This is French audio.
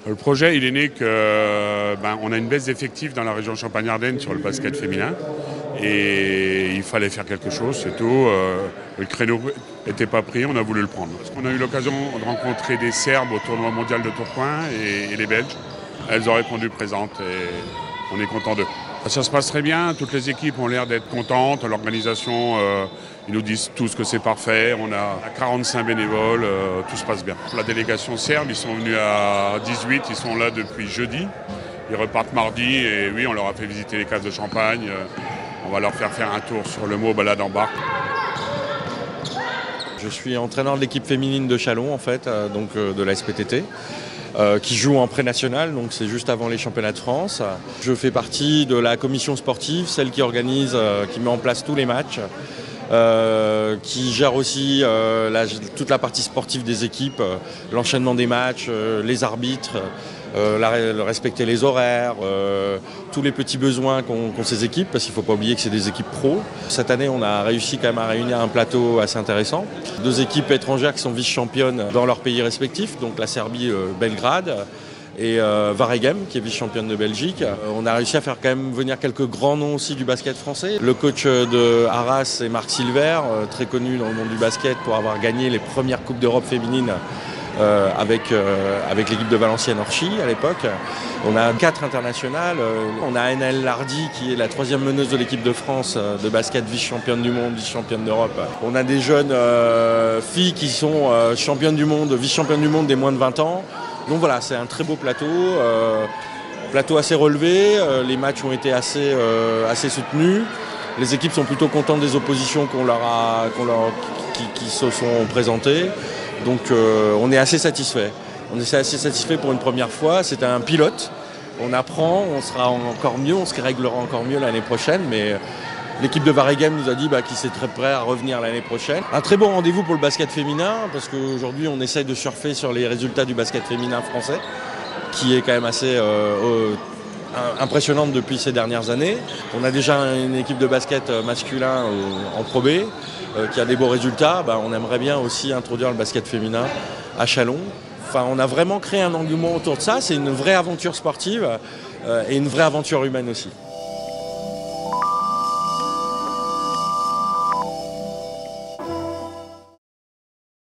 Le projet, il est né qu'on a une baisse d'effectifs dans la région Champagne-Ardenne sur le basket féminin et il fallait faire quelque chose, c'est tout. Le créneau n'était pas pris, on a voulu le prendre. On a eu l'occasion de rencontrer des Serbes au tournoi mondial de Tourcoing et les Belges. Elles ont répondu présentes et on est content d'eux. Ça se passe très bien, toutes les équipes ont l'air d'être contentes, l'organisation, ils nous disent tous que c'est parfait, on a 45 bénévoles, tout se passe bien. La délégation serbe, ils sont venus à 18, ils sont là depuis jeudi, ils repartent mardi et oui, on leur a fait visiter les caves de champagne, on va leur faire un tour sur le mot balade en barque. Je suis entraîneur de l'équipe féminine de Châlons en fait, donc de la SPTT. Qui joue en pré-national, donc c'est juste avant les championnats de France. Je fais partie de la commission sportive, celle qui organise, qui met en place tous les matchs, qui gère aussi toute la partie sportive des équipes, l'enchaînement des matchs, les arbitres, respecter les horaires, tous les petits besoins qu'ont ces équipes, parce qu'il ne faut pas oublier que c'est des équipes pro. Cette année, on a réussi quand même à réunir un plateau assez intéressant. 2 équipes étrangères qui sont vice-championnes dans leurs pays respectifs, donc la Serbie, Belgrade, et Waregem, qui est vice-championne de Belgique. On a réussi à faire quand même venir quelques grands noms aussi du basket français. Le coach de Arras, c'est Marc Silver, très connu dans le monde du basket pour avoir gagné les premières Coupes d'Europe féminines avec l'équipe de Valenciennes-Orchy à l'époque. On a 4 internationales. On a Anaëlle Lardy qui est la 3e meneuse de l'équipe de France de basket, vice-championne du monde, vice-championne d'Europe. On a des jeunes filles qui sont championnes du monde, vice-championnes du monde des moins de 20 ans. Donc voilà, c'est un très beau plateau. Plateau assez relevé, les matchs ont été assez soutenus. Les équipes sont plutôt contentes des oppositions qui se sont présentées. Donc on est assez satisfait. On est assez satisfait pour une première fois. C'est un pilote. On apprend, on sera encore mieux, on se réglera encore mieux l'année prochaine. Mais l'équipe de Waregem nous a dit qu'il s'est très prêt à revenir l'année prochaine. Un très bon rendez-vous pour le basket féminin, parce qu'aujourd'hui on essaye de surfer sur les résultats du basket féminin français, qui est quand même assez impressionnante depuis ces dernières années. On a déjà une équipe de basket masculin en Pro B qui a des beaux résultats. On aimerait bien aussi introduire le basket féminin à Châlons. Enfin, on a vraiment créé un engouement autour de ça. C'est une vraie aventure sportive et une vraie aventure humaine aussi.